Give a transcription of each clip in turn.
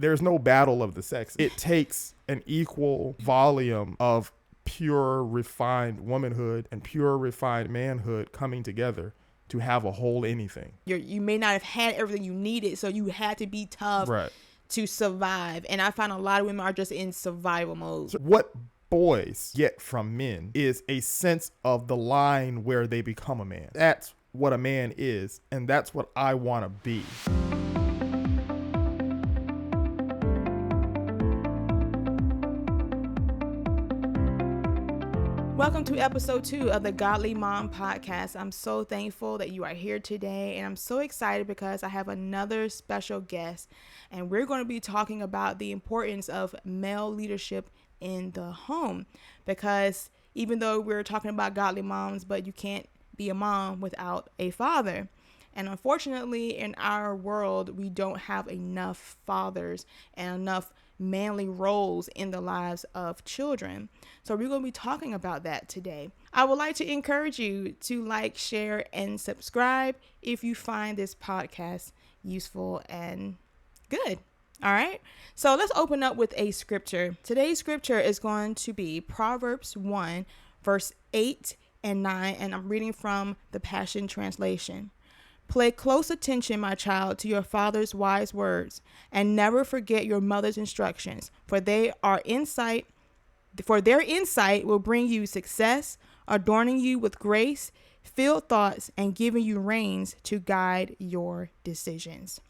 there's no battle of the sexes. It takes an equal volume of pure, refined womanhood and pure, refined manhood coming together to have a whole anything. You may not have had everything you needed, so you had to be tough to survive. And I find a lot of women are just in survival mode. So what boys get from men is a sense of the line where they become a man. That's what a man is, and that's what I want to be. Welcome to episode 2 of the Godly Mom Podcast. I'm so thankful that you are here today, and I'm so excited because I have another special guest, and we're going to be talking about the importance of male leadership in the home, because even though we're talking about godly moms, but you can't be a mom without a father. And unfortunately, in our world, we don't have enough fathers and enough manly roles in the lives of children. So we're going to be talking about that today. I would like to encourage you to like, share, and subscribe if you find this podcast useful and good. All right. So let's open up with a scripture. Today's scripture is going to be Proverbs 1, verse 8 and 9. And I'm reading from the Passion Translation. Pay close attention, my child, to your father's wise words, and never forget your mother's instructions, for their insight will bring you success, adorning you with grace, filled thoughts, and giving you reins to guide your decisions.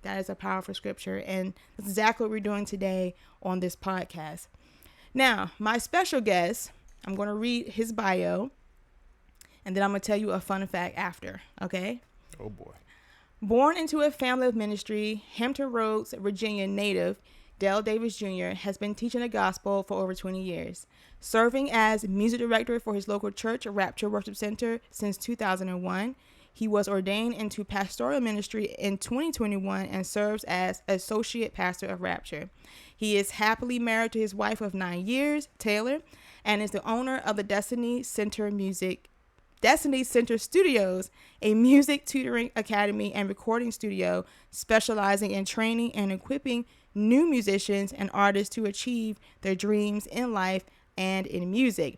That is a powerful scripture, and that's exactly what we're doing today on this podcast. Now, my special guest, I'm going to read his bio, and then I'm going to tell you a fun fact after, okay? Oh boy. Born into a family of ministry, Hampton Roads, Virginia native Dale Davis Jr. has been teaching the gospel for over 20 years, serving as music director for his local church, Rapture Worship Center, since 2001. He was ordained into pastoral ministry in 2021 and serves as associate pastor of Rapture. He is happily married to his wife of 9 years, Taylor, and is the owner of the Destiny Center Studios, a music tutoring academy and recording studio specializing in training and equipping new musicians and artists to achieve their dreams in life and in music.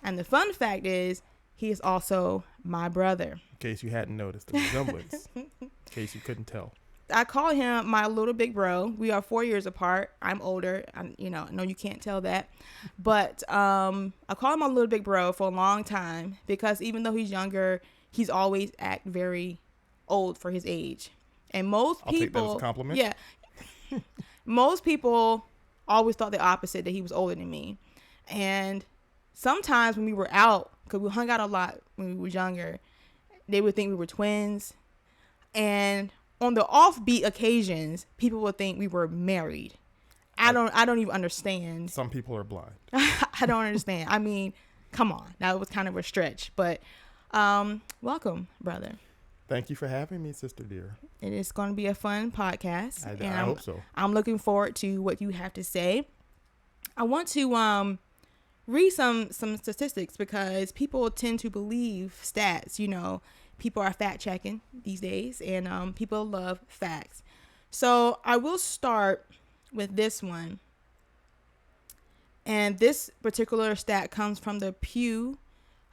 And the fun fact is, he is also my brother. In case you hadn't noticed the resemblance, in case you couldn't tell. I call him my little big bro. We are 4 years apart. I'm older. I know you can't tell that. But I call him my little big bro for a long time because even though he's younger, he's always act very old for his age. And most people... I'll take that as a compliment. Yeah. Most people always thought the opposite, that he was older than me. And sometimes when we were out, because we hung out a lot when we were younger, they would think we were twins. And on the offbeat occasions, people would think we were married. I don't even understand. Some people are blind. I don't understand. I mean, come on. That was kind of a stretch, but welcome, brother. Thank you for having me, sister dear. It is going to be a fun podcast. I hope so. I'm looking forward to what you have to say. I want to read some statistics because people tend to believe stats. People are fact checking these days, and people love facts. So I will start with this one. And this particular stat comes from the Pew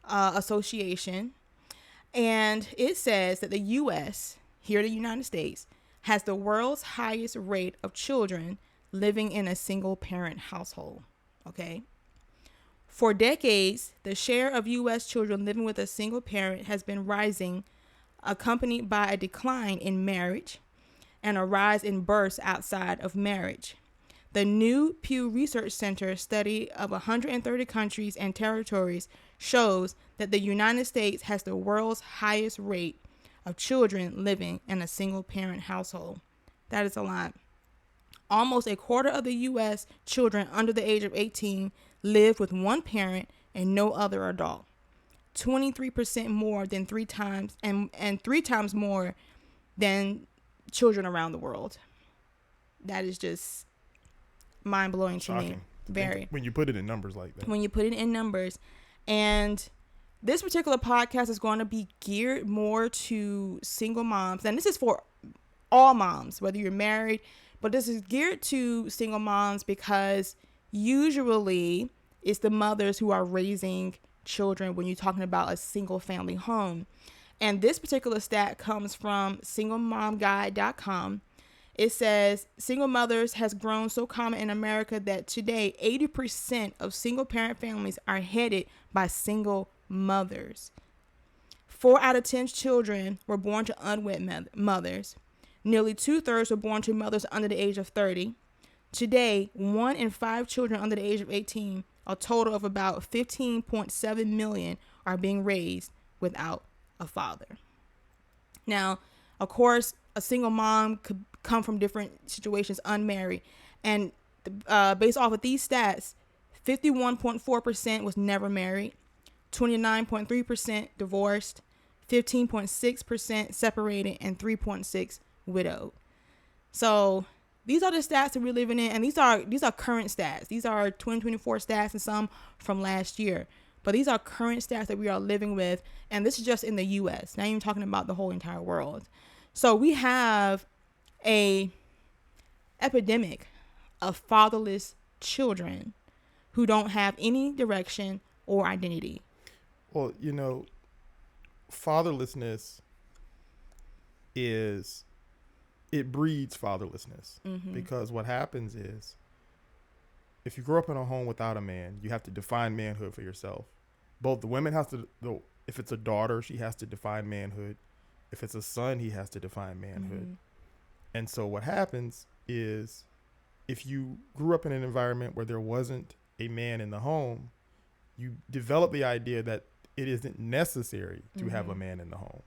Association. And it says that the U.S., here in the United States, has the world's highest rate of children living in a single parent household. Okay. For decades, the share of U.S. children living with a single parent has been rising, accompanied by a decline in marriage and a rise in births outside of marriage. The new Pew Research Center study of 130 countries and territories shows that the United States has the world's highest rate of children living in a single parent household. That is a lot. Almost a quarter of the U.S. children under the age of 18 live with one parent and no other adult. 23% more than 3 times and 3 times more than children around the world. That is just mind-blowing to me. Very. When you put it in numbers like that. When you put it in numbers. And this particular podcast is going to be geared more to single moms. And this is for all moms, whether you're married, But this is geared to single moms because usually it's the mothers who are raising children when you're talking about a single family home. And this particular stat comes from singlemomguide.com. It says single mothers has grown so common in America that today 80% of single parent families are headed by single mothers. 4 out of 10 children were born to unwed mothers. Nearly 2/3 were born to mothers under the age of 30. Today, 1 in 5 children under the age of 18, a total of about 15.7 million, are being raised without a father. Now, of course, a single mom could come from different situations, unmarried. And based off of these stats, 51.4% was never married, 29.3% divorced, 15.6% separated, and 3.6% widowed. So these are the stats that we're living in, and these are current stats. These are 2024 stats and some from last year. But these are current stats that we are living with, and this is just in the U.S., not even talking about the whole entire world. So we have a epidemic of fatherless children who don't have any direction or identity. Well, fatherlessness it breeds fatherlessness, because what happens is, if you grow up in a home without a man, you have to define manhood for yourself. Both the women have to, if it's a daughter, she has to define manhood. If it's a son, he has to define manhood. And so what happens is, if you grew up in an environment where there wasn't a man in the home, you develop the idea that it isn't necessary to have a man in the home.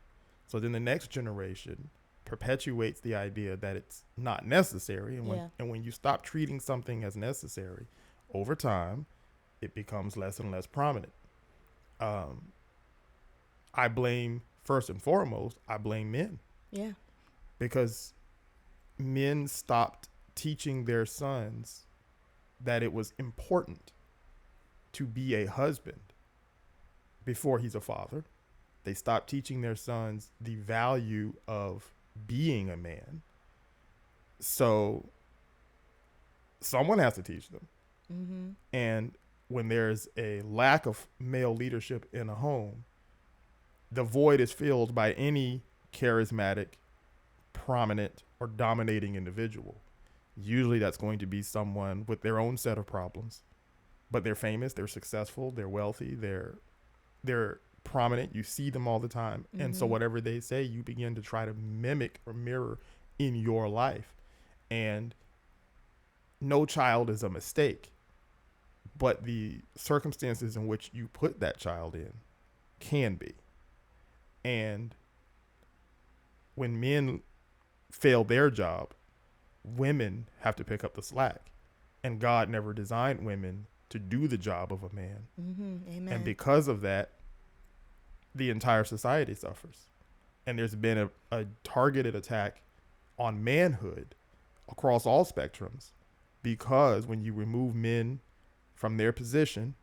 So then the next generation perpetuates the idea that it's not necessary. And when you stop treating something as necessary, over time, it becomes less and less prominent. I blame, first and foremost, men. Yeah. Because men stopped teaching their sons that it was important to be a husband before he's a father. They stopped teaching their sons the value of being a man. So someone has to teach them. And when there's a lack of male leadership in a home, the void is filled by any charismatic, prominent, or dominating individual. Usually that's going to be someone with their own set of problems, but they're famous, they're successful, they're wealthy, they're prominent. You see them all the time. And so whatever they say, you begin to try to mimic or mirror in your life. And no child is a mistake, but the circumstances in which you put that child in can be. And when men fail their job, women have to pick up the slack. And God never designed women to do the job of a man. Amen. And because of that, the entire society suffers. And there's been a targeted attack on manhood across all spectrums, because when you remove men from their position,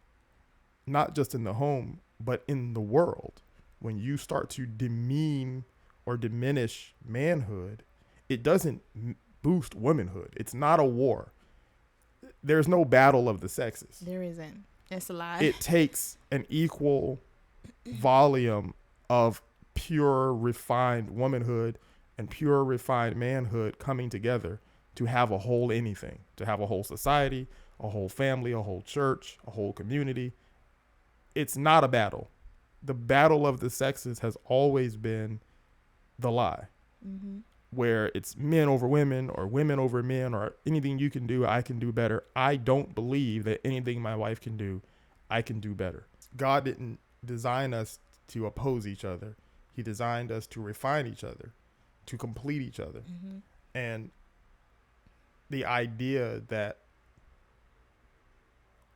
not just in the home, but in the world, when you start to demean or diminish manhood, it doesn't boost womanhood. It's not a war. There's no battle of the sexes. There isn't. It's a lie. It takes an equal volume of pure, refined womanhood and pure, refined manhood coming together to have a whole anything, to have a whole society, a whole family, a whole church, a whole community. It's not a battle. The battle of the sexes has always been the lie, where it's men over women or women over men, or anything you can do, I can do better. I don't believe that anything my wife can do, I can do better. God didn't design us to oppose each other. He designed us to refine each other, to complete each other. And the idea that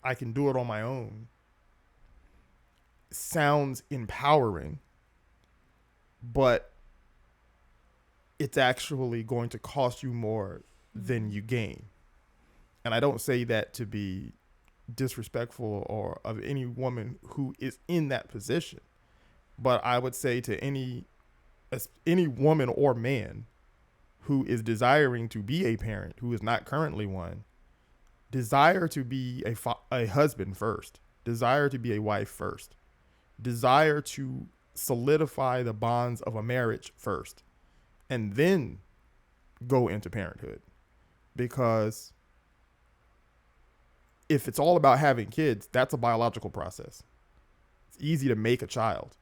I can do it on my own sounds empowering, but it's actually going to cost you more than you gain. And I don't say that to be disrespectful or of any woman who is in that position, but I would say to any woman or man who is desiring to be a parent, who is not currently one, desire to be a husband first, desire to be a wife first, desire to solidify the bonds of a marriage first, and then go into parenthood. Because if it's all about having kids, that's a biological process. It's easy to make a child.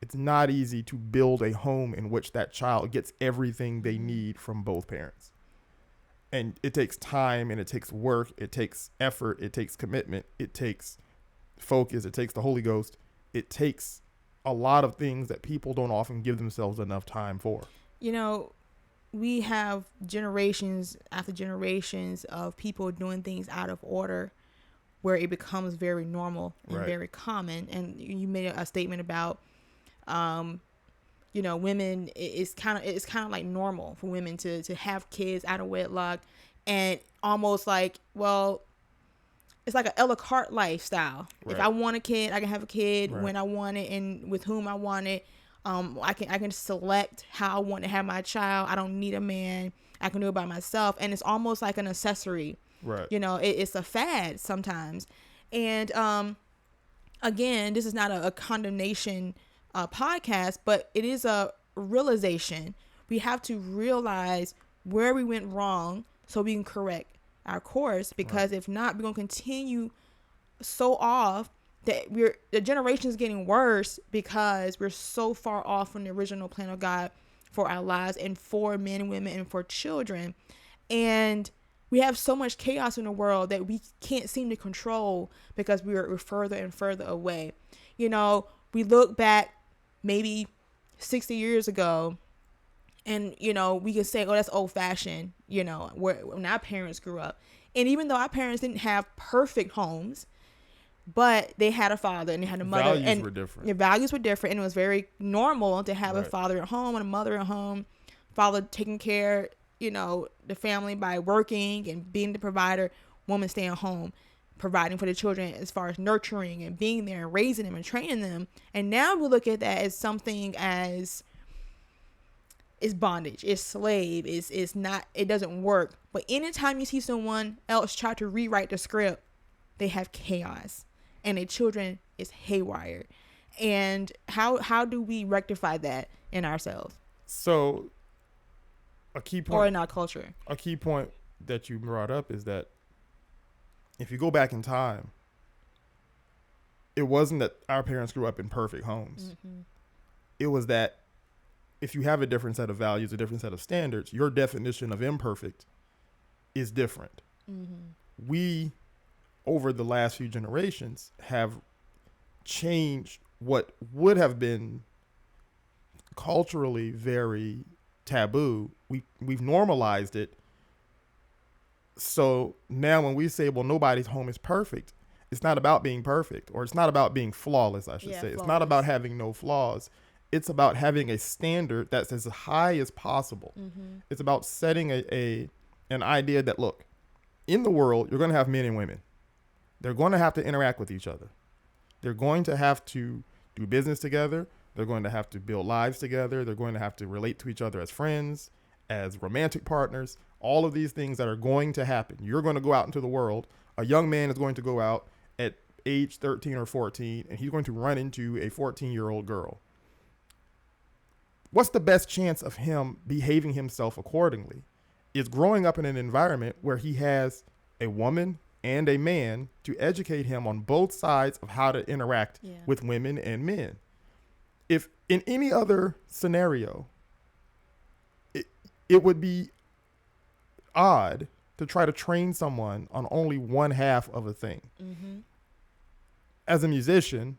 It's not easy to build a home in which that child gets everything they need from both parents. And it takes time, and it takes work, it takes effort, it takes commitment, it takes focus, it takes the Holy Ghost. It takes a lot of things that people don't often give themselves enough time for. You know, we have generations after generations of people doing things out of order where it becomes very normal and very common. And you made a statement about, you know, women, it's kind of like normal for women to have kids out of wedlock, and almost like, well, it's like an a la carte lifestyle. Right. If I want a kid, I can have a kid when I want it and with whom I want it. I can select how I want to have my child. I don't need a man. I can do it by myself. And it's almost like an accessory. Right. You know, it's a fad sometimes. And again, this is not a condemnation podcast, but it is a realization. We have to realize where we went wrong so we can correct our course, because if not, we're going to continue so off that the generation is getting worse because we're so far off from the original plan of God for our lives and for men, women, and for children. And we have so much chaos in the world that we can't seem to control because we're further and further away. You know, we look back maybe 60 years ago, and, you know, we can say, oh, that's old fashioned, you know, when our parents grew up. And even though our parents didn't have perfect homes, but they had a father and they had a mother. Values were different. Their values were different. And it was very normal to have a father at home and a mother at home, father taking care, you know, the family by working and being the provider, woman staying home, providing for the children as far as nurturing and being there and raising them and training them. And now we look at that as something as, it's bondage, it's slave, it's not, it doesn't work. But anytime you see someone else try to rewrite the script, they have chaos and their children is haywire. And how do we rectify that in ourselves? So a key point, or in our culture, a key point that you brought up is that if you go back in time, it wasn't that our parents grew up in perfect homes. Mm-hmm. It was that if you have a different set of values, a different set of standards, your definition of imperfect is different. Mm-hmm. We, over the last few generations, have changed what would have been culturally very taboo. We've normalized it. So now when we say, well, nobody's home is perfect, it's not about being perfect, or it's not about being flawless, I should say. Flawless. It's not about having no flaws. It's about having a standard that's as high as possible. Mm-hmm. It's about setting an idea that, look, in the world, you're going to have men and women. They're going to have to interact with each other. They're going to have to do business together. They're going to have to build lives together. They're going to have to relate to each other as friends, as romantic partners, all of these things that are going to happen. You're going to go out into the world. A young man is going to go out at age 13 or 14, and he's going to run into a 14-year-old girl. What's the best chance of him behaving himself accordingly? Is growing up in an environment where he has a woman and a man to educate him on both sides of how to interact with women and men. If in any other scenario, it would be odd to try to train someone on only one half of a thing. Mm-hmm. As a musician,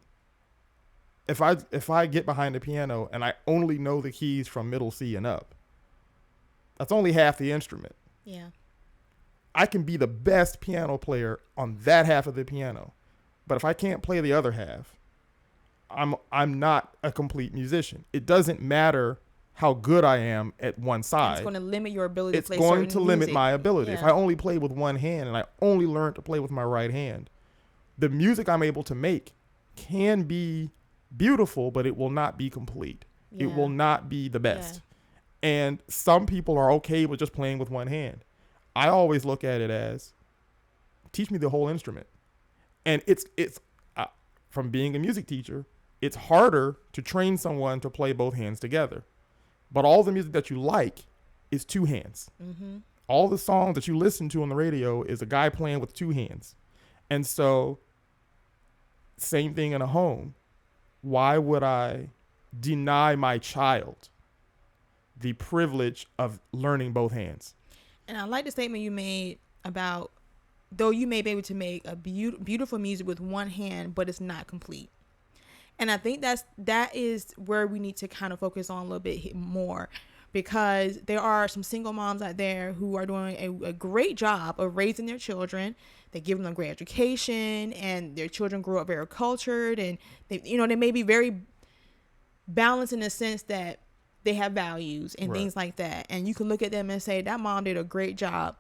if I get behind the piano and I only know the keys from middle C and up, that's only half the instrument. Yeah. I can be the best piano player on that half of the piano, but if I can't play the other half, I'm not a complete musician. It doesn't matter how good I am at one side. It's going to limit your ability to play certain music. It's going to limit my ability. Yeah. If I only play with one hand and I only learn to play with my right hand, the music I'm able to make can be beautiful, but it will not be complete. Yeah. It will not be the best. And some people are okay with just playing with one hand. I always look at it as, teach me the whole instrument. And it's from being a music teacher, it's harder to train someone to play both hands together. But all the music that you like is two hands. Mm-hmm. All the songs that you listen to on the radio is a guy playing with two hands. And so, same thing in a home. Why would I deny my child the privilege of learning both hands? And I like the statement you made about, though you may be able to make a beautiful music with one hand, but it's not complete. And I think that is where we need to kind of focus on a little bit more, because there are some single moms out there who are doing a great job of raising their children. They give them a great education, and their children grow up very cultured, and they may be very balanced in the sense that they have values and things like that. And you can look at them and say, that mom did a great job.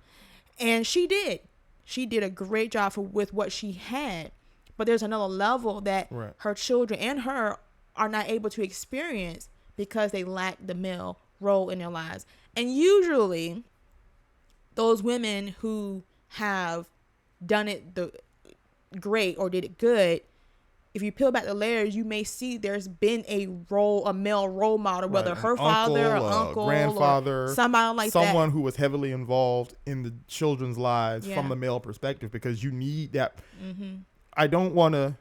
And she did a great job with what she had. But there's another level that her children and her are not able to experience because they lack the male role in their lives. And usually those women who have done it great or did it good, if you peel back the layers, you may see there's been a male role model, whether her father or uncle, grandfather, or somebody like that. Someone who was heavily involved in the children's lives from the male perspective, because you need that. Mm-hmm. I don't want to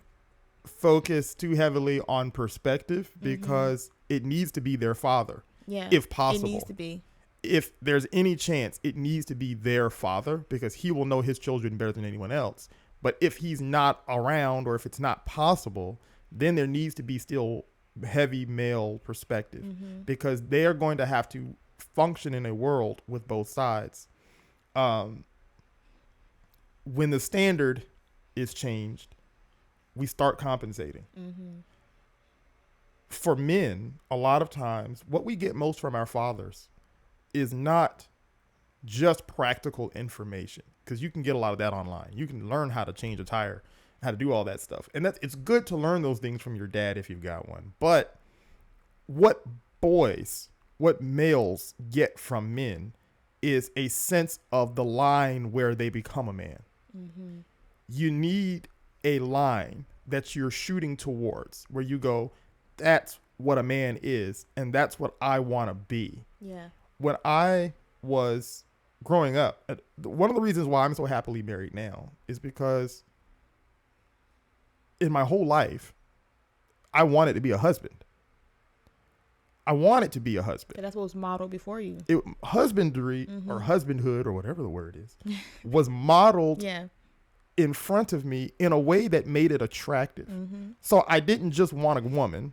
focus too heavily on perspective, because it needs to be their father, if possible. It needs to be. If there's any chance, it needs to be their father, because he will know his children better than anyone else. But if he's not around, or if it's not possible, then there needs to be still heavy male perspective, because they are going to have to function in a world with both sides. When the standard is changed, we start compensating. For men, a lot of times, what we get most from our fathers is not just practical information, because you can get a lot of that online. You can learn how to change a tire, how to do all that stuff. And it's good to learn those things from your dad if you've got one. But what males get from men is a sense of the line where they become a man. You need a line that you're shooting towards, where you go, that's what a man is, and that's what I want to be. Yeah. When I was growing up, one of the reasons why I'm so happily married now is because in my whole life, I wanted to be a husband. And that's what was modeled before you. Husbandry or husbandhood, or whatever the word is, was modeled in front of me in a way that made it attractive. So I didn't just want a woman.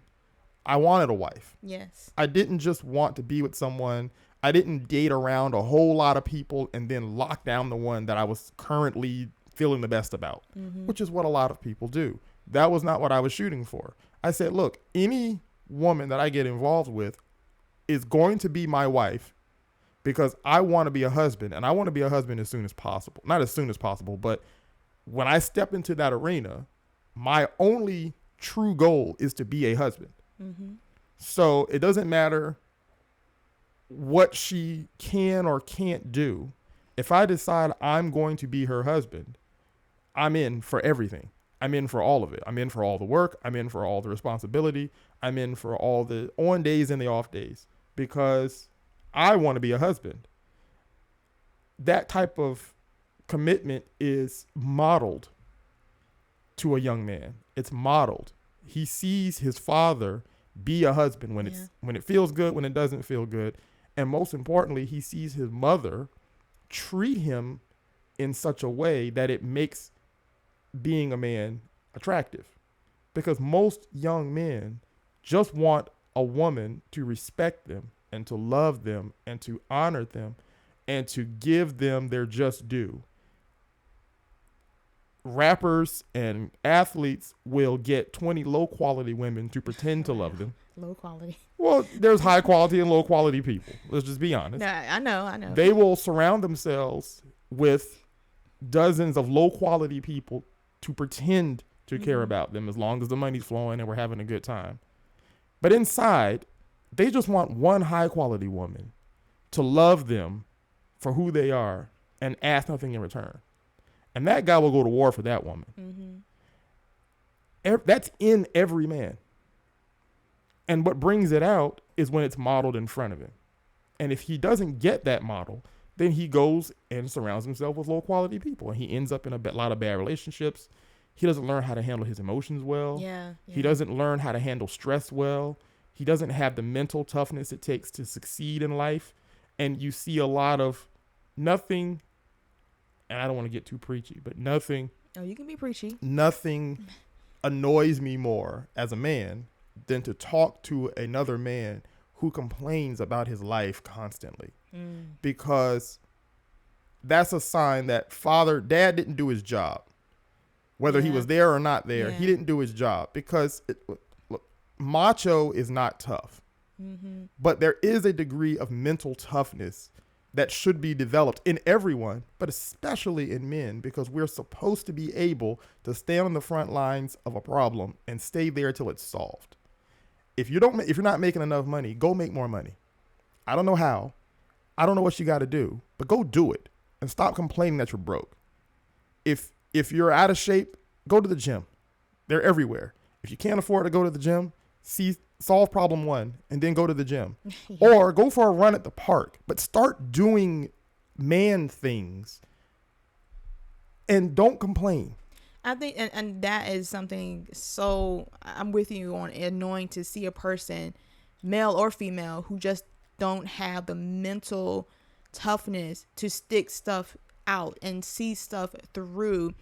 I wanted a wife. Yes. I didn't just want to be with someone. I didn't date around a whole lot of people and then lock down the one that I was currently feeling the best about, which is what a lot of people do. That was not what I was shooting for. I said, look, any woman that I get involved with is going to be my wife, because I want to be a husband, and I want to be a husband as soon as possible. Not as soon as possible, but when I step into that arena, my only true goal is to be a husband. So it doesn't matter what she can or can't do. If I decide I'm going to be her husband, I'm in for everything. I'm in for all of it. I'm in for all the work. I'm in for all the responsibility. I'm in for all the on days and the off days, because I want to be a husband. That type of commitment is modeled to a young man. It's modeled. He sees his father be a husband when it feels good, when it doesn't feel good. And most importantly, he sees his mother treat him in such a way that it makes being a man attractive. Because most young men just want a woman to respect them and to love them and to honor them and to give them their just due. Rappers and athletes will get 20 low quality women to pretend to love them. Low quality. Well, there's high quality and low quality people. Let's just be honest. No, I know. They will surround themselves with dozens of low quality people to pretend to care about them, as long as the money's flowing and we're having a good time. But inside, they just want one high quality woman to love them for who they are and ask nothing in return. And that guy will go to war for that woman. That's in every man. And what brings it out is when it's modeled in front of him. And if he doesn't get that model, then he goes and surrounds himself with low quality people. And he ends up in a lot of bad relationships. He doesn't learn how to handle his emotions well. He doesn't learn how to handle stress well. He doesn't have the mental toughness it takes to succeed in life. And you see a lot of nothing, and I don't want to get too preachy, but nothing. Oh, you can be preachy. Nothing annoys me more as a man than to talk to another man who complains about his life constantly. Because that's a sign that dad didn't do his job. Whether he was there or not there, he didn't do his job. Because look, macho is not tough. But there is a degree of mental toughness that should be developed in everyone, but especially in men, because we're supposed to be able to stand on the front lines of a problem and stay there till it's solved. If you're not making enough money, go make more money. I don't know how. I don't know what you got to do, but go do it and stop complaining that you're broke. If you're out of shape, go to the gym. They're everywhere. If you can't afford to go to the gym, solve problem one and then go to the gym. Or go for a run at the park, but start doing man things and don't complain. I think, and that is something, so I'm with you on annoying to see a person, male or female, who just don't have the mental toughness to stick stuff out and see stuff through.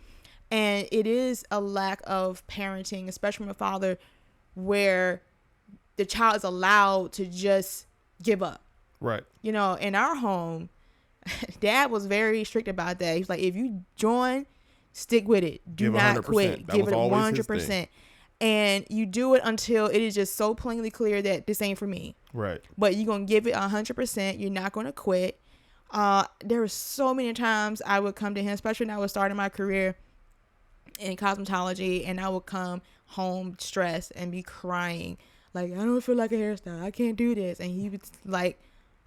And it is a lack of parenting, especially from a father, where the child is allowed to just give up. Right. You know, in our home, Dad was very strict about that. He's like, if you join, stick with it. Do not quit. Give it 100%. And you do it until it is just so plainly clear that this ain't for me. Right. But you're going to give it 100%. You're not going to quit. There were so many times I would come to him, especially when I was starting my career in cosmetology, and I would come home stressed and be crying. Like, I don't feel like a hairstyle. I can't do this. And he was like,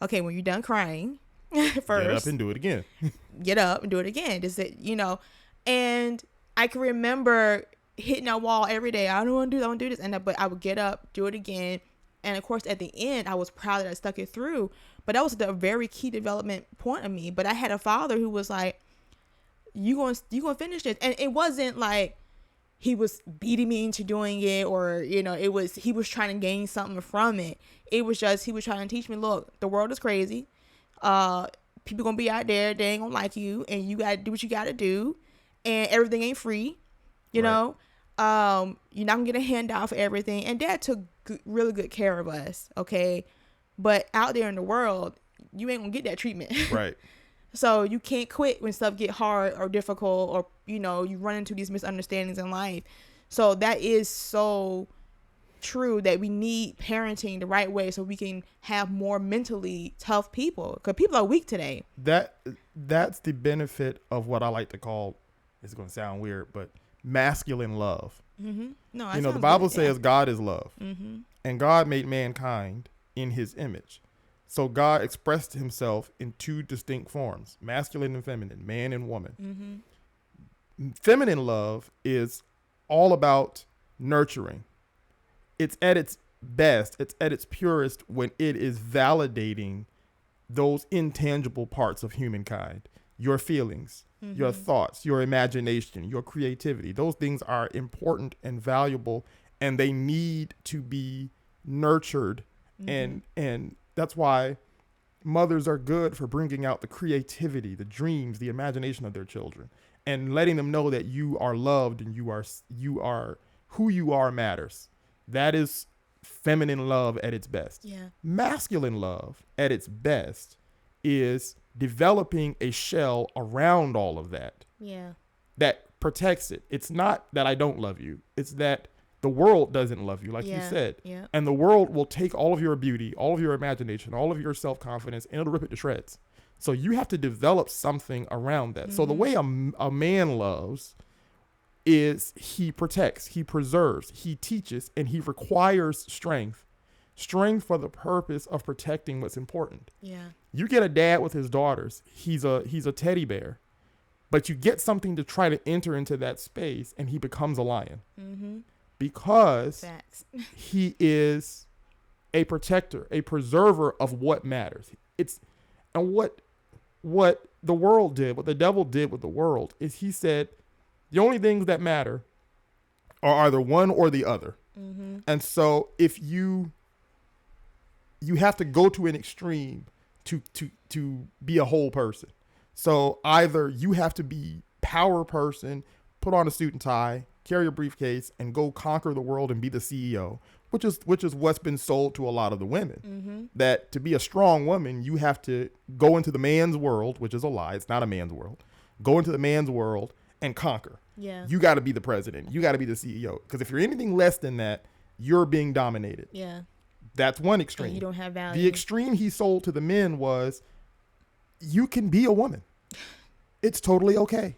okay, when you're done crying, first. Get up and do it again. Get up and do it again. Just, you know. And I can remember hitting that wall every day. I don't want to do this. But I would get up, do it again. And of course, at the end, I was proud that I stuck it through. But that was the very key development point of me. But I had a father who was like, you gonna finish this. And it wasn't like he was beating me into doing it, or, you know, he was trying to gain something from it. It was just, he was trying to teach me, look, the world is crazy. People gonna be out there, they ain't gonna like you, and you gotta do what you gotta do. And everything ain't free, you know. You're not gonna get a handout for everything. And Dad took really good care of us, okay? But out there in the world, you ain't gonna get that treatment. Right. So you can't quit when stuff get hard or difficult, or, you know, you run into these misunderstandings in life. So that is so true, that we need parenting the right way so we can have more mentally tough people, because people are weak today. That's the benefit of what I like to call, it's going to sound weird, but masculine love. No, you know, the Bible says God is love, and God made mankind in his image. So God expressed himself in two distinct forms, masculine and feminine, man and woman. Feminine love is all about nurturing. It's at its best, it's at its purest when it is validating those intangible parts of humankind, your feelings, your thoughts, your imagination, your creativity. Those things are important and valuable, and they need to be nurtured. And that's why mothers are good for bringing out the creativity, the dreams, the imagination of their children, and letting them know that you are loved and you are who you are matters. That is feminine love at its best. Masculine love at its best is developing a shell around all of that. That protects it. It's not that I don't love you. It's that the world doesn't love you, like you said. And the world will take all of your beauty, all of your imagination, all of your self-confidence, and it'll rip it to shreds. So you have to develop something around that. So the way a man loves is he protects, he preserves, he teaches, and he requires strength for the purpose of protecting what's important. You get a dad with his daughters. He's a teddy bear, but you get something to try to enter into that space, and he becomes a lion because he is a protector, a preserver of what matters. And what the world did, what the devil did with the world, is he said the only things that matter are either one or the other. And so if you have to go to an extreme to be a whole person. So either you have to be power person, put on a suit and tie, carry a briefcase, and go conquer the world and be the CEO, which is what's been sold to a lot of the women. That to be a strong woman, you have to go into the man's world, which is a lie. It's not a man's world. Go into the man's world and conquer. Yeah. You got to be the president. You got to be the CEO. Because if you're anything less than that, you're being dominated. Yeah. That's one extreme. And you don't have value. The extreme he sold to the men was, you can be a woman. It's totally okay.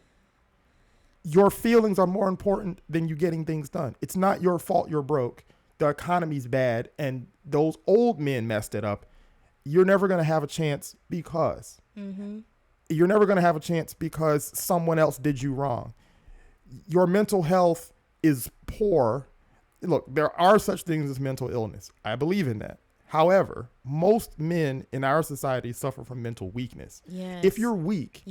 Your feelings are more important than you getting things done. It's not your fault you're broke. The economy's bad, and those old men messed it up. You're never going to have a chance because. You're never going to have a chance because someone else did you wrong. Your mental health is poor. Look, there are such things as mental illness. I believe in that. However, most men in our society suffer from mental weakness. Yes. If you're weak,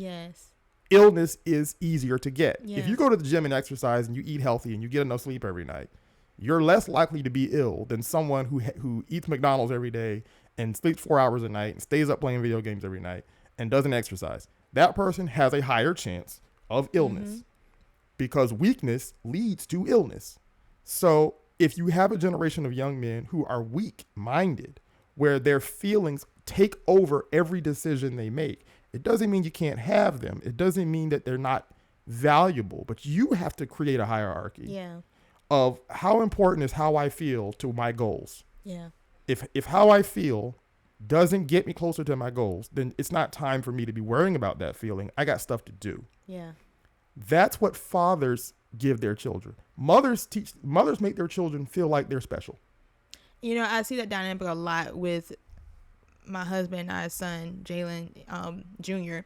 illness is easier to get. Yeah. If you go to the gym and exercise and you eat healthy and you get enough sleep every night, you're less likely to be ill than someone who eats McDonald's every day and sleeps 4 hours a night and stays up playing video games every night and doesn't exercise. That person has a higher chance of illness because weakness leads to illness. So if you have a generation of young men who are weak-minded, where their feelings take over every decision they make, it doesn't mean you can't have them. It doesn't mean that they're not valuable, but you have to create a hierarchy of how important is how I feel to my goals. Yeah. If how I feel doesn't get me closer to my goals, then it's not time for me to be worrying about that feeling. I got stuff to do. Yeah. That's what fathers give their children. Mothers make their children feel like they're special. You know, I see that dynamic a lot with my husband and I's son, Jalen Jr.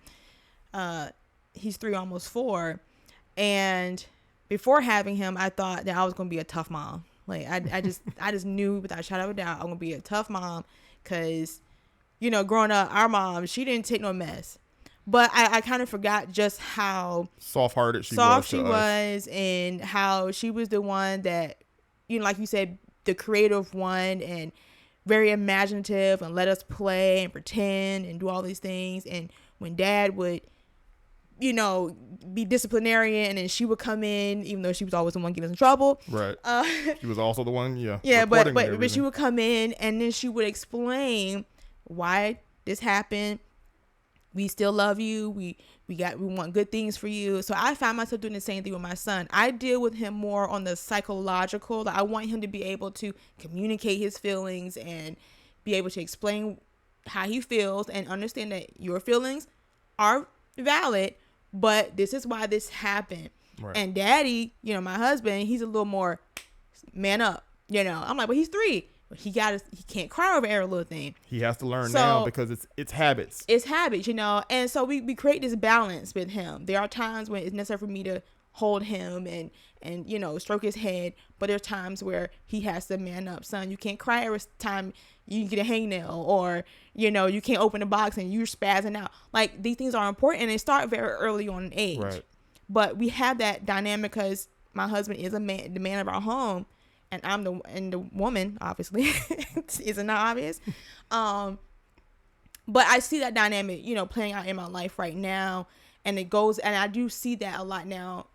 He's 3, almost 4. And before having him, I thought that I was going to be a tough mom. Like I just knew without a shadow of a doubt I'm going to be a tough mom because, you know, growing up, our mom, she didn't take no mess. But I kind of forgot just how soft-hearted she was and how she was the one that, you know, like you said, the creative one and very imaginative and let us play and pretend and do all these things. And when Dad would, you know, be disciplinarian and she would come in, even though she was always the one getting us in trouble. Right. She was also the one, but she would come in and then she would explain why this happened. We still love you. We want good things for you. So I found myself doing the same thing with my son. I deal with him more on the psychological. I want him to be able to communicate his feelings and be able to explain how he feels and understand that your feelings are valid, but this is why this happened. Right. And Daddy, you know, my husband, he's a little more man up. You know, I'm like, but he's 3. He can't cry over every little thing. He has to learn now because it's habits. It's habits, you know. And so we create this balance with him. There are times when it's necessary for me to hold him and you know, stroke his head, but there's times where he has to man up. Son, you can't cry every time you get a hangnail, or you know, you can't open a box and you're spazzing out. Like, these things are important and they start very early on in age. Right. But we have that dynamic because my husband is the man of our home. And I'm the woman, obviously. Isn't that obvious? But I see that dynamic, you know, playing out in my life right now. And I do see that a lot now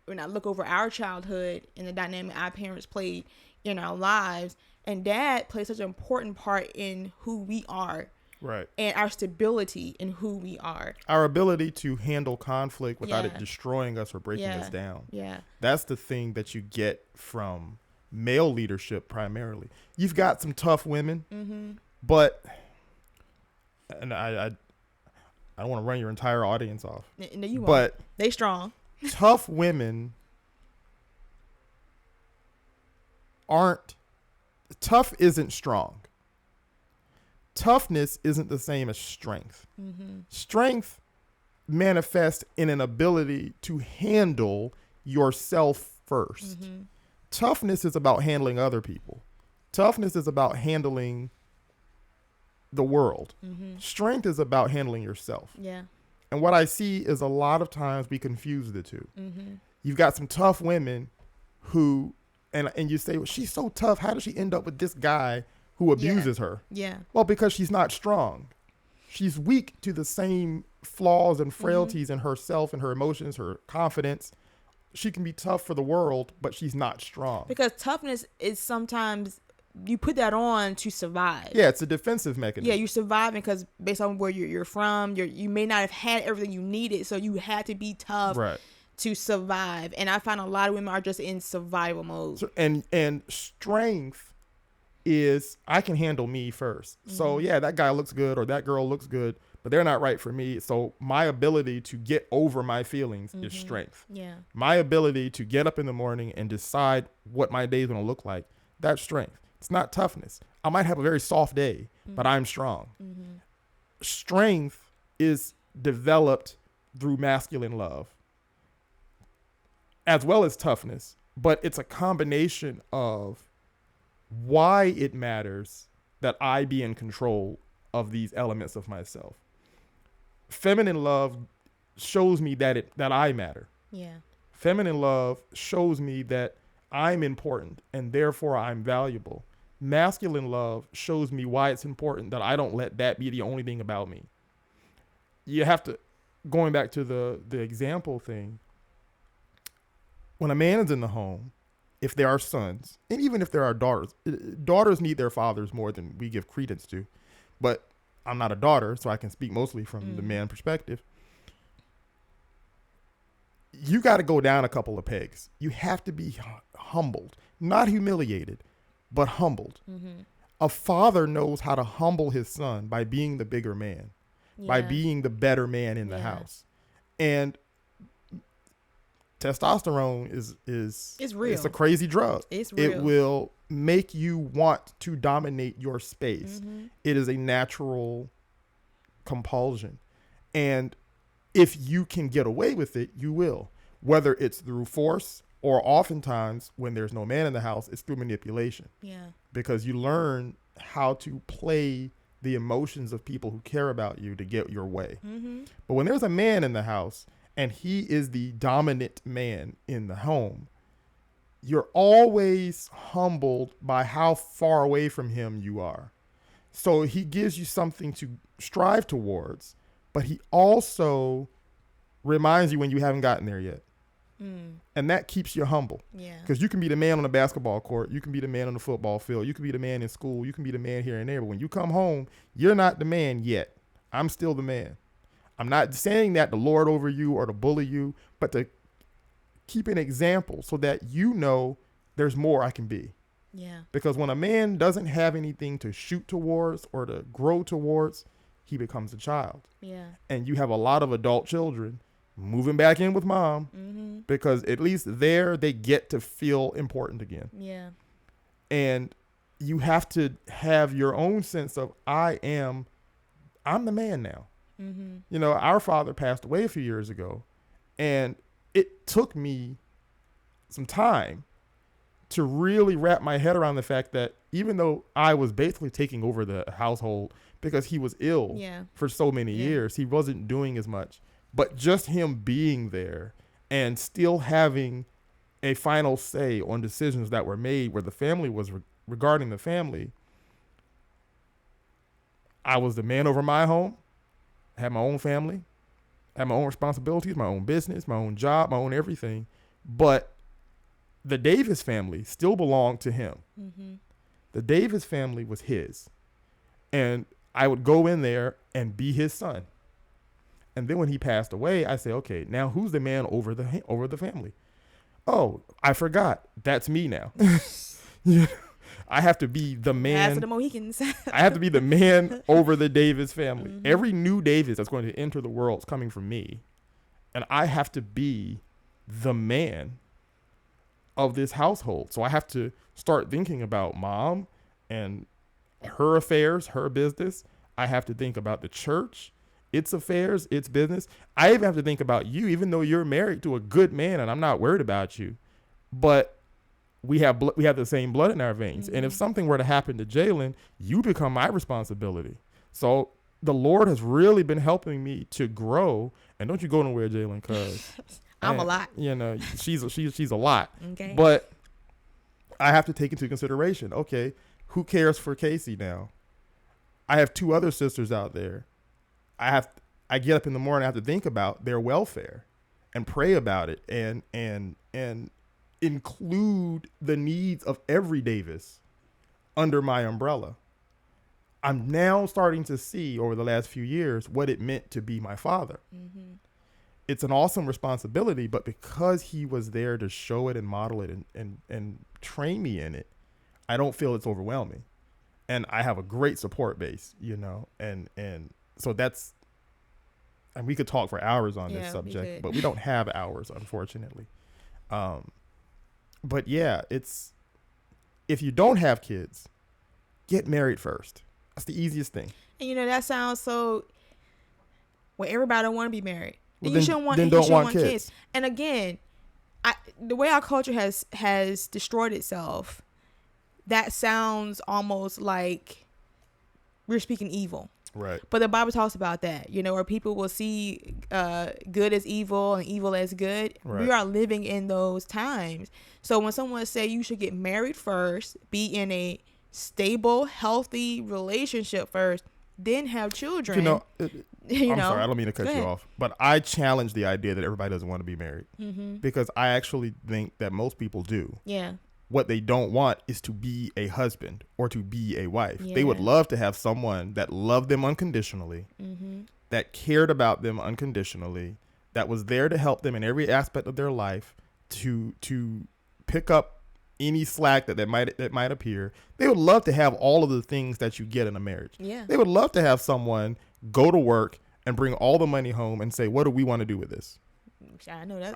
when I look over our childhood and the dynamic our parents played in our lives. And Dad plays such an important part in who we are. Right. And our stability in who we are. Our ability to handle conflict without it destroying us or breaking us down. Yeah. That's the thing that you get from male leadership primarily. You've got some tough women, but, and I don't want to run your entire audience off. No, you won't. But they strong. Tough women aren't, tough isn't strong. toughness isn't the same as strength. Strength manifests in an ability to handle yourself first. Toughness is about handling other people. Toughness is about handling the world. Strength is about handling yourself. Yeah. And what I see is a lot of times we confuse the two. You've got some tough women who, and you say, well, she's so tough. How does she end up with this guy who abuses her? Yeah. Well, because she's not strong. She's weak to the same flaws and frailties in herself and her emotions, her confidence. She can be tough for the world, but she's not strong. Because toughness is sometimes you put that on to survive. Yeah, it's a defensive mechanism. Yeah, you're surviving because based on where you're from, you may not have had everything you needed, so you had to be tough to survive. And I find a lot of women are just in survival mode. So, and strength is I can handle me first. So yeah, that guy looks good or that girl looks good, but they're not right for me. So my ability to get over my feelings is strength. Yeah. My ability to get up in the morning and decide what my day is going to look like, that's strength. It's not toughness. I might have a very soft day, but I'm strong. Strength is developed through masculine love as well as toughness, but it's a combination of why it matters that I be in control of these elements of myself. Feminine love shows me that I matter. Yeah. Feminine love shows me that I'm important and therefore I'm valuable. Masculine love shows me why it's important that I don't let that be the only thing about me. You have to, going back to the example thing, when a man is in the home, if there are sons, and even if there are daughters need their fathers more than we give credence to, but I'm not a daughter, so I can speak mostly from the man perspective. You got to go down a couple of pegs. You have to be humbled, not humiliated, but humbled. A father knows how to humble his son by being the bigger man, by being the better man in the house. And testosterone is real. It's a crazy drug. It's real. It will make you want to dominate your space. It is a natural compulsion. And if you can get away with it, you will. Whether it's through force or oftentimes when there's no man in the house, it's through manipulation. Yeah. Because you learn how to play the emotions of people who care about you to get your way. But when there's a man in the house and he is the dominant man in the home, you're always humbled by how far away from him you are. So he gives you something to strive towards, but he also reminds you when you haven't gotten there yet. And that keeps you humble. Yeah. Because you can be the man on the basketball court. You can be the man on the football field. You can be the man in school. You can be the man here and there. But when you come home, you're not the man yet. I'm still the man. I'm not saying that to lord over you or to bully you, but to keep an example so that you know there's more I can be. Yeah. Because when a man doesn't have anything to shoot towards or to grow towards, he becomes a child. Yeah. And you have a lot of adult children moving back in with mom because at least there they get to feel important again. Yeah. And you have to have your own sense of I'm the man now. You know, our father passed away a few years ago, and it took me some time to really wrap my head around the fact that even though I was basically taking over the household because he was ill for so many years, he wasn't doing as much. But just him being there and still having a final say on decisions that were made where the family was regarding the family, I was the man over my home, had my own family, had my own responsibilities, my own business, my own job, my own everything. But the Davis family still belonged to him. The Davis family was his. And I would go in there and be his son. And then when he passed away, I say, okay, now who's the man over the family? Oh, I forgot. That's me now. I have to be the man. The Mohicans. I have to be the man over the Davis family. Every new Davis that's going to enter the world is coming from me. And I have to be the man of this household. So I have to start thinking about mom and her affairs, her business. I have to think about the church, its affairs, its business. I even have to think about you, even though you're married to a good man and I'm not worried about you. But we have the same blood in our veins. Mm-hmm. And if something were to happen to Jalen, you become my responsibility. So the Lord has really been helping me to grow. And don't you go nowhere, Jalen, because I'm a lot. You know, she's a lot. Okay. But I have to take into consideration, okay, who cares for Casey now? I have 2 other sisters out there. I get up in the morning, I have to think about their welfare and pray about it and include the needs of every Davis under my umbrella. I'm now starting to see over the last few years what it meant to be my father. Mm-hmm. It's an awesome responsibility, but because he was there to show it and model it and train me in it, I don't feel it's overwhelming. And I have a great support base, you know, and so that's, and we could talk for hours on this subject, but we don't have hours, unfortunately. But yeah, it's, if you don't have kids, get married first. That's the easiest thing. And you know, that sounds so, well, everybody don't want to be married. Well, you shouldn't want kids. And again, the way our culture has destroyed itself, that sounds almost like we're speaking evil. Right. But the Bible talks about that, you know, where people will see good as evil and evil as good. Right. We are living in those times. So when someone say you should get married first, be in a stable, healthy relationship first, then have children. I'm sorry, I don't mean to cut you off, but I challenge the idea that everybody doesn't want to be married, mm-hmm. because I actually think that most people do. Yeah. What they don't want is to be a husband or to be a wife. Yeah. They would love to have someone that loved them unconditionally, mm-hmm. that cared about them unconditionally, that was there to help them in every aspect of their life, to pick up any slack that might appear. They would love to have all of the things that you get in a marriage. Yeah. They would love to have someone go to work and bring all the money home and say, what do we want to do with this? I know that.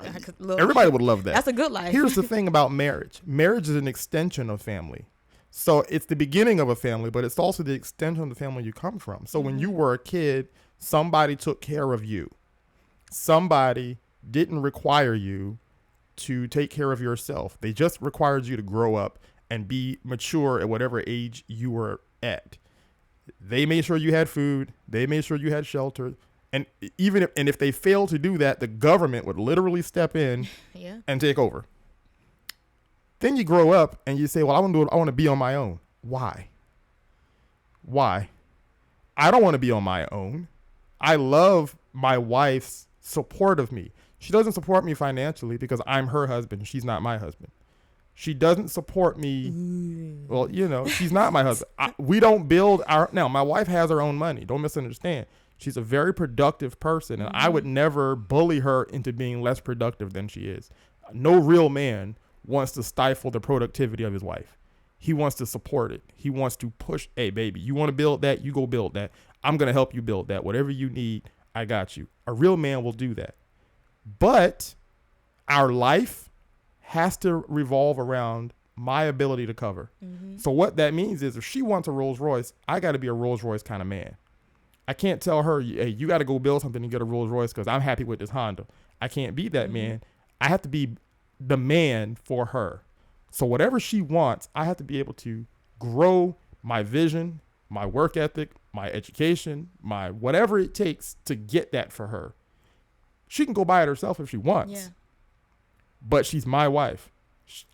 Everybody would love that. That's a good life. Here's the thing about marriage. Marriage is an extension of family. So it's the beginning of a family, but it's also the extension of the family you come from. So mm-hmm. when you were a kid, somebody took care of you. Somebody didn't require you to take care of yourself. They just required you to grow up and be mature at whatever age you were at. They made sure you had food. They made sure you had shelter. And if they fail to do that, the government would literally step in and take over. Then you grow up and you say, well, I want to be on my own. Why? I don't want to be on my own. I love my wife's support of me. She doesn't support me financially because I'm her husband. She's not my husband. She doesn't support me. Well, you know, she's not my husband. We don't build now, my wife has her own money. Don't misunderstand. She's a very productive person, and I would never bully her into being less productive than she is. No real man wants to stifle the productivity of his wife. He wants to support it. He wants to push, hey, baby, you want to build that? You go build that. I'm going to help you build that. Whatever you need, I got you. A real man will do that. But our life has to revolve around my ability to cover. Mm-hmm. So what that means is if she wants a Rolls Royce, I got to be a Rolls Royce kind of man. I can't tell her, hey, you got to go build something and get a Rolls Royce because I'm happy with this Honda. I can't be that man. I have to be the man for her. So whatever she wants, I have to be able to grow my vision, my work ethic, my education, my whatever it takes to get that for her. She can go buy it herself if she wants. Yeah. But she's my wife.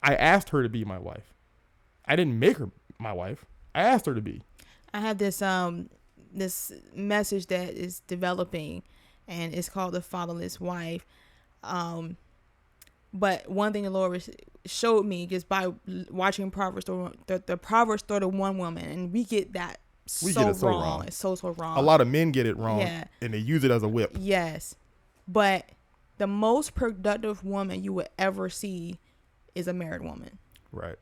I asked her to be my wife. I didn't make her my wife. I asked her to be. I have this message that is developing, and it's called the Fatherless Wife. But one thing the Lord showed me just by watching Proverbs, the Proverbs 31 woman, and we get that wrong. It's so wrong. A lot of men get it wrong, and they use it as a whip. Yes. But the most productive woman you would ever see is a married woman. Right.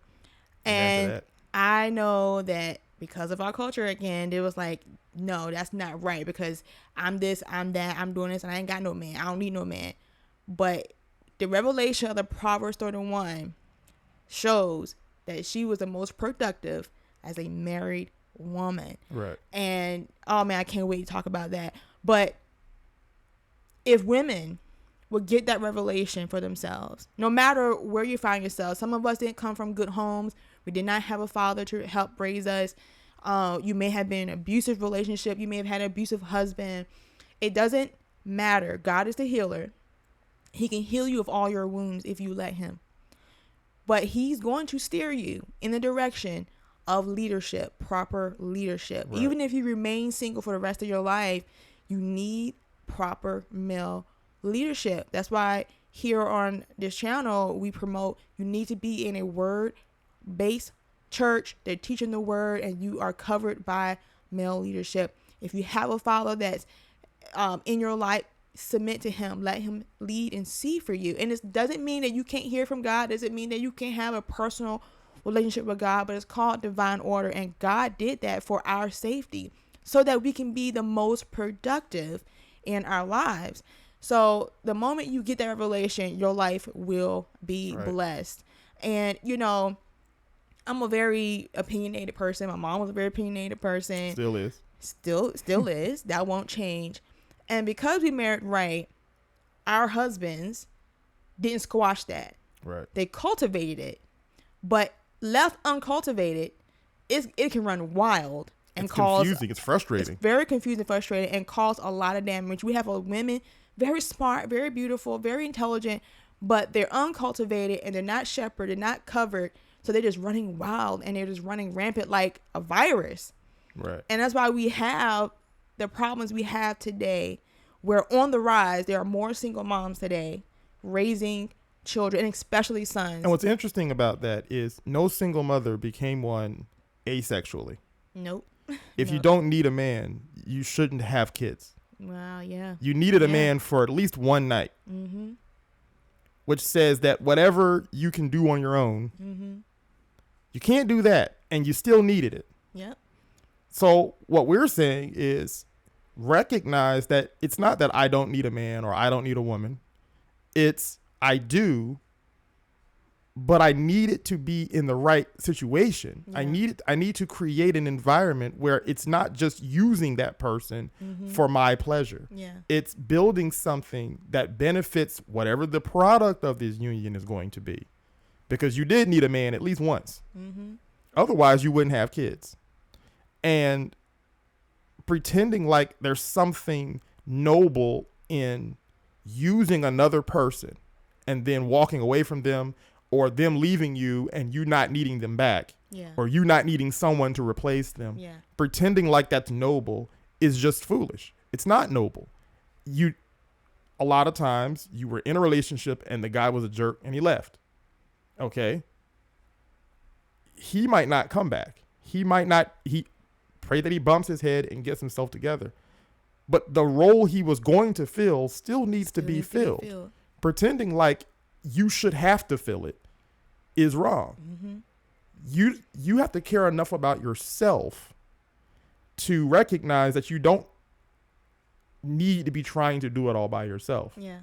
And I know that because of our culture, again, it was like, no, that's not right because I'm this, I'm that, I'm doing this, and I ain't got no man. I don't need no man. But the revelation of the Proverbs 31 shows that she was the most productive as a married woman. Right. And oh man, I can't wait to talk about that. But if women would get that revelation for themselves, no matter where you find yourself, some of us didn't come from good homes. We did not have a father to help raise us. You may have been in an abusive relationship. You may have had an abusive husband. It doesn't matter. God is the healer. He can heal you of all your wounds if you let him. But he's going to steer you in the direction of leadership, proper leadership. Right. Even if you remain single for the rest of your life, you need proper male leadership. That's why here on this channel, we promote you need to be in a word-based church. They're teaching the word and you are covered by male leadership. If you have a father that's in your life, submit to him, let him lead and see for you. And it doesn't mean that you can't hear from God. It doesn't mean that you can't have a personal relationship with God, but it's called divine order. And God did that for our safety so that we can be the most productive in our lives. So the moment you get that revelation, your life will be blessed. And, you know, I'm a very opinionated person. My mom was a very opinionated person. Still is. Still is. That won't change. And because we married right, our husbands didn't squash that. Right. They cultivated it. But left uncultivated, it can run wild and cause... It's confusing. It's frustrating. It's very confusing, frustrating, and cause a lot of damage. We have women, very smart, very beautiful, very intelligent, but they're uncultivated and they're not shepherded, they're not covered. So they're just running wild and they're just running rampant like a virus. Right. And that's why we have the problems we have today. We're on the rise. There are more single moms today raising children, and especially sons. And what's interesting about that is no single mother became one asexually. Nope. If you don't need a man, you shouldn't have kids. Wow, yeah. You needed a man for at least one night. Mm-hmm. Which says that whatever you can do on your own, you can't do that, and you still needed it. Yep. So what we're saying is recognize that it's not that I don't need a man or I don't need a woman. It's I do, but I need it to be in the right situation. Yeah. I need to create an environment where it's not just using that person for my pleasure. Yeah. It's building something that benefits whatever the product of this union is going to be. Because you did need a man at least once. Mm-hmm. Otherwise, you wouldn't have kids. And pretending like there's something noble in using another person and then walking away from them, or them leaving you and you not needing them back, or you not needing someone to replace them. Yeah. Pretending like that's noble is just foolish. It's not noble. A lot of times you were in a relationship and the guy was a jerk and he left. Okay. He might not come back. He pray that he bumps his head and gets himself together. But the role he was going to fill still needs to be filled. Pretending like you should have to fill it is wrong. Mm-hmm. You have to care enough about yourself to recognize that you don't need to be trying to do it all by yourself. Yeah.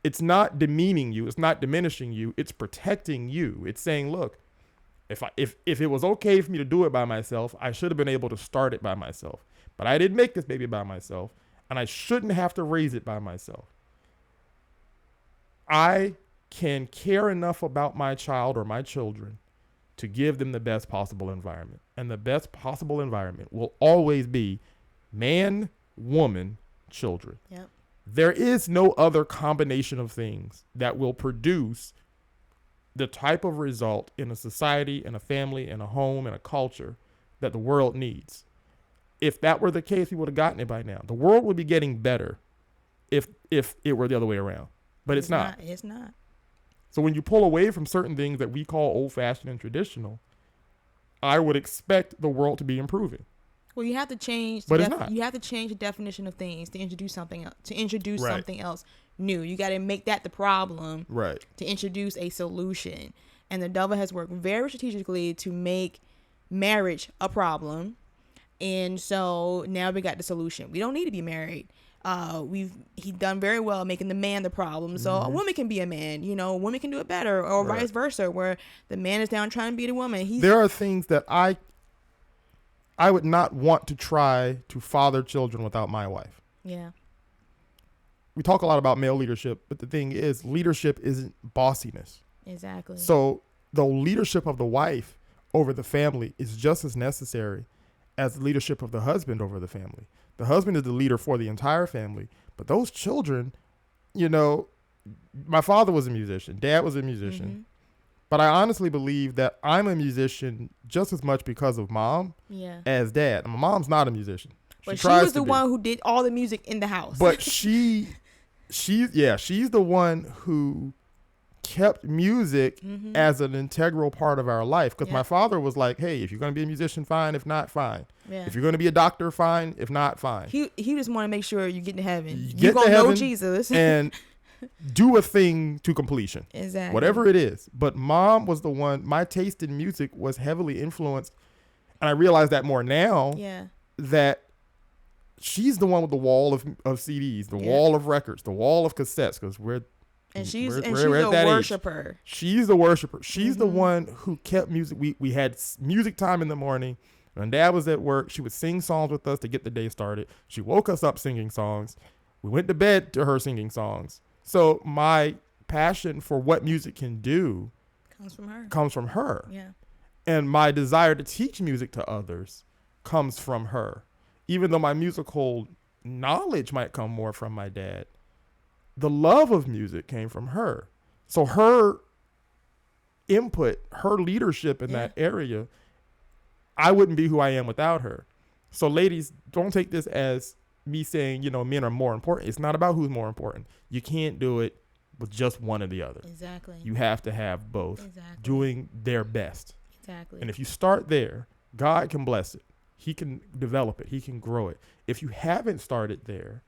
It's not demeaning you. It's not diminishing you. It's protecting you. It's saying, look, if it was okay for me to do it by myself, I should have been able to start it by myself. But I didn't make this baby by myself, and I shouldn't have to raise it by myself. I can care enough about my child or my children to give them the best possible environment. And the best possible environment will always be man, woman, children. Yep. There is no other combination of things that will produce the type of result in a society, in a family, in a home, in a culture that the world needs. If that were the case, we would have gotten it by now. The world would be getting better if it were the other way around. But it's not. It's not. So when you pull away from certain things that we call old-fashioned and traditional, I would expect the world to be improving. Well, you have to change. But it's not. You have to change the definition of things to introduce something else. Something else new. You got to make that the problem. Right. To introduce a solution. And the devil has worked very strategically to make marriage a problem. And so now we got the solution. We don't need to be married. He's done very well making the man the problem. So a woman can be a man, a woman can do it better, or vice versa, where the man is down trying to be the woman. There are things that I I would not want to try to father children without my wife. Yeah. We talk a lot about male leadership, but the thing is, leadership isn't bossiness. Exactly. So the leadership of the wife over the family is just as necessary as the leadership of the husband over the family. The husband is the leader for the entire family, but those children, you know, my father was a musician, dad was a musician, mm-hmm. but I honestly believe that I'm a musician just as much because of mom as dad. My mom's not a musician. But she was the one who did all the music in the house. But she's the one who kept music mm-hmm. as an integral part of our life. Because my father was like, hey, if you're going to be a musician, fine. If not, fine. Yeah. If you're going to be a doctor, fine. If not, fine. He just want to make sure you get to heaven. You're going to know Jesus. And do a thing to completion. Exactly. Whatever it is. But mom was the one, my taste in music was heavily influenced. And I realize that more now. Yeah. That she's the one with the wall of CDs, the wall of records, the wall of cassettes, because she's a worshiper. Age. She's the worshiper. She's mm-hmm. the one who kept music. We had music time in the morning. When dad was at work, she would sing songs with us to get the day started. She woke us up singing songs. We went to bed to her singing songs. So my passion for what music can do comes from her. Yeah. And my desire to teach music to others comes from her. Even though my musical knowledge might come more from my dad, the love of music came from her. So her input, her leadership in that area, I wouldn't be who I am without her. So ladies, don't take this as me saying, you know, men are more important. It's not about who's more important. You can't do it with just one or the other. Exactly. You have to have both doing their best. Exactly. And if you start there, God can bless it. He can develop it. He can grow it. If you haven't started there,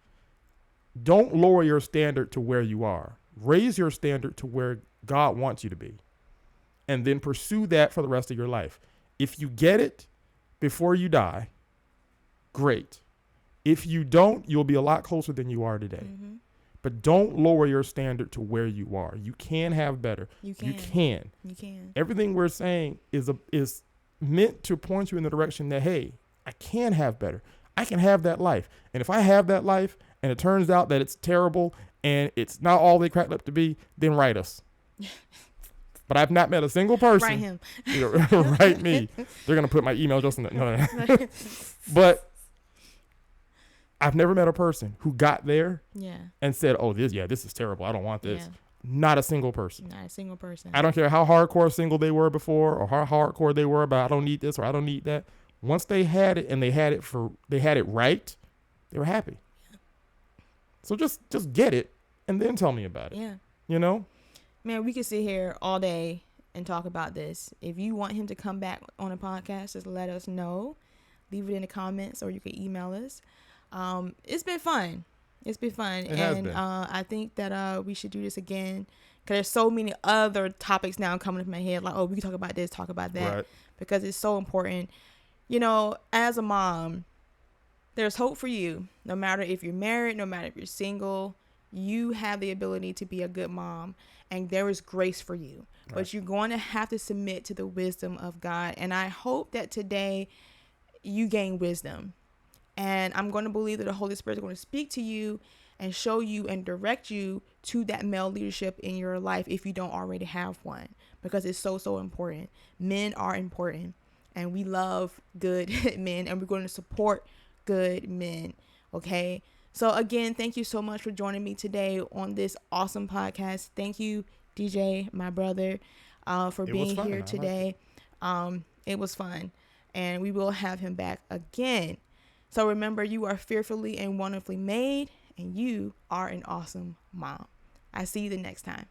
don't lower your standard to where you are. Raise your standard to where God wants you to be. And then pursue that for the rest of your life. If you get it before you die, great. If you don't, you'll be a lot closer than you are today. Mm-hmm. But don't lower your standard to where you are. You can have better. You can. You can. Everything we're saying is meant to point you in the direction that, hey, I can have better. I can have that life. And if I have that life and it turns out that it's terrible and it's not all they cracked up to be, then write us. But I've not met a single person. Write him. Write me. They're going to put my email address in no. But I've never met a person who got there and said, oh, this is terrible. I don't want this. Yeah. Not a single person. Not a single person. I don't care how hardcore single they were before or how hardcore they were about I don't need this or I don't need that. Once they had it and they had it right, they were happy. Yeah. So just get it and then tell me about it. Yeah. You know? Man, we could sit here all day and talk about this. If you want him to come back on a podcast, just let us know. Leave it in the comments or you can email us. It's been fun. It's been fun. I think that we should do this again because there's so many other topics now coming up in my head. Like, oh, we can talk about this, talk about that. Right. Because it's so important. You know, as a mom, there's hope for you. No matter if you're married, no matter if you're single, you have the ability to be a good mom. And there is grace for you. Right. But you're going to have to submit to the wisdom of God. And I hope that today you gain wisdom. And I'm going to believe that the Holy Spirit is going to speak to you and show you and direct you to that male leadership in your life if you don't already have one, because it's so, so important. Men are important and we love good men and we're going to support good men. Okay. So again, thank you so much for joining me today on this awesome podcast. Thank you, DJ, my brother, for being here today. It was fun and we will have him back again. So remember, you are fearfully and wonderfully made, and you are an awesome mom. I see you the next time.